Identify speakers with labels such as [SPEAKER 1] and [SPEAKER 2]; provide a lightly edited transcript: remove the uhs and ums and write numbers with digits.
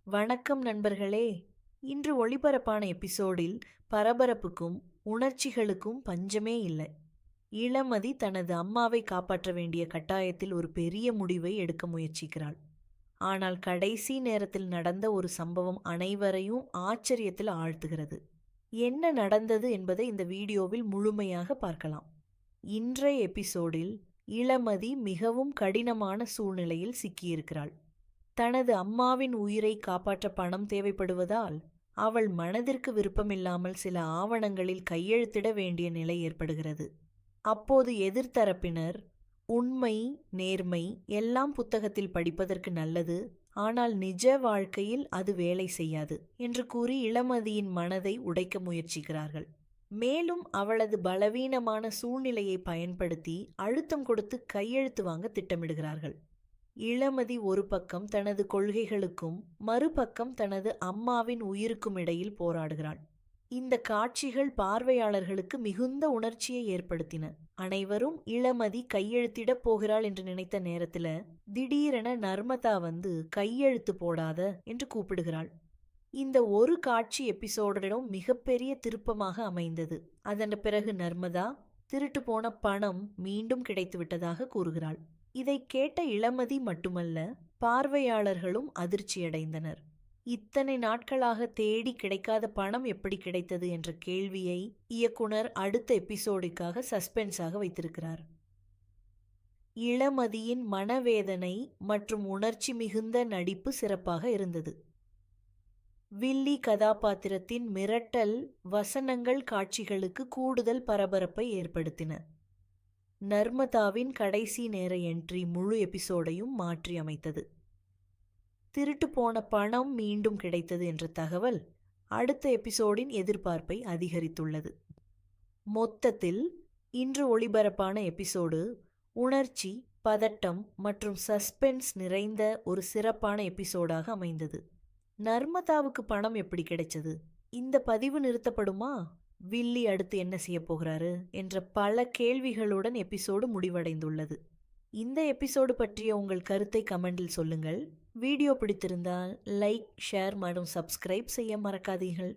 [SPEAKER 1] வணக்கம் நண்பர்களே. இன்று ஒளிபரப்பான எபிசோடில் பரபரப்புக்கும் உணர்ச்சிகளுக்கும் பஞ்சமே இல்லை. இளமதி தனது அம்மாவை காப்பாற்ற வேண்டிய கட்டாயத்தில் ஒரு பெரிய முடிவை எடுக்க முயற்சிக்கிறாள். ஆனால் கடைசி நேரத்தில் நடந்த ஒரு சம்பவம் அனைவரையும் ஆச்சரியத்தில் ஆழ்த்துகிறது. என்ன நடந்தது என்பதை இந்த வீடியோவில் முழுமையாக பார்க்கலாம். இன்றைய எபிசோடில் இளமதி மிகவும் கடினமான சூழ்நிலையில் சிக்கியிருக்கிறாள். தனது அம்மாவின் உயிரை காப்பாற்ற பணம் தேவைப்படுவதால் அவள் மனதிற்கு விருப்பமில்லாமல் சில ஆவணங்களில் கையெழுத்திட வேண்டிய நிலை ஏற்படுகிறது. அப்போது எதிர்த்தரப்பினர் உண்மை, நேர்மை எல்லாம் புத்தகத்தில் படிப்பதற்கு நல்லது, ஆனால் நிஜ வாழ்க்கையில் அது வேலை செய்யாது என்று கூறி இளமதியின் மனதை உடைக்க முயற்சிக்கிறார்கள். மேலும் அவளது பலவீனமான சூழ்நிலையை பயன்படுத்தி அழுத்தம் கொடுத்து கையெழுத்து வாங்க திட்டமிடுகிறார்கள். இளமதி ஒரு பக்கம் தனது கொள்கைகளுக்கும் மறுபக்கம் தனது அம்மாவின் உயிருக்கும் இடையில் போராடுகிறாள். இந்த காட்சிகள் பார்வையாளர்களுக்கு மிகுந்த உணர்ச்சியை ஏற்படுத்தின. அனைவரும் இளமதி கையெழுத்திடப் போகிறாள் என்று நினைத்த நேரத்துல திடீரென நர்மதா வந்து கையெழுத்து போடாத என்று கூப்பிடுகிறாள். இந்த ஒரு காட்சி எபிசோடிடம் மிகப்பெரிய திருப்பமாக அமைந்தது. அதன் பிறகு நர்மதா திருட்டு போன பணம் மீண்டும் கிடைத்து விட்டதாக கூறுகிறாள். இதை கேட்ட இளமதி மட்டுமல்ல, பார்வையாளர்களும் அதிர்ச்சியடைந்தனர். இத்தனை நாட்களாக தேடி கிடைக்காத பணம் எப்படி கிடைத்தது என்ற கேள்வியை இயக்குனர் அடுத்த எபிசோடுக்காக சஸ்பென்ஸாக வைத்திருக்கிறார். இளமதியின் மனவேதனை மற்றும் உணர்ச்சி மிகுந்த நடிப்பு சிறப்பாக இருந்தது. வில்லி கதாபாத்திரத்தின் மிரட்டல் வசனங்கள் காட்சிகளுக்கு கூடுதல் பரபரப்பை ஏற்படுத்தின. நர்மதாவின் கடைசி நேர என்ட்ரி முழு எபிசோடையும் மாற்றி அமைத்தது. திருட்டு போன பணம் மீண்டும் கிடைத்தது என்ற தகவல் அடுத்த எபிசோடின் எதிர்பார்ப்பை அதிகரித்துள்ளது. மொத்தத்தில் இன்று ஒளிபரப்பான எபிசோடு உணர்ச்சி, பதட்டம் மற்றும் சஸ்பென்ஸ் நிறைந்த ஒரு சிறப்பான எபிசோடாக அமைந்தது. நர்மதாவுக்கு பணம் எப்படி கிடைச்சது? இந்த பதிவு நிறுத்தப்படுமா? வில்லி அடுத்து என்ன செய்ய போகிறாரு என்ற பல கேள்விகளுடன் எபிசோடு முடிவடைந்துள்ளது. இந்த எபிசோடு பற்றிய உங்கள் கருத்தை கமெண்டில் சொல்லுங்கள். வீடியோ பிடித்திருந்தால் லைக், ஷேர் மற்றும் சப்ஸ்கிரைப் செய்ய மறக்காதீர்கள்.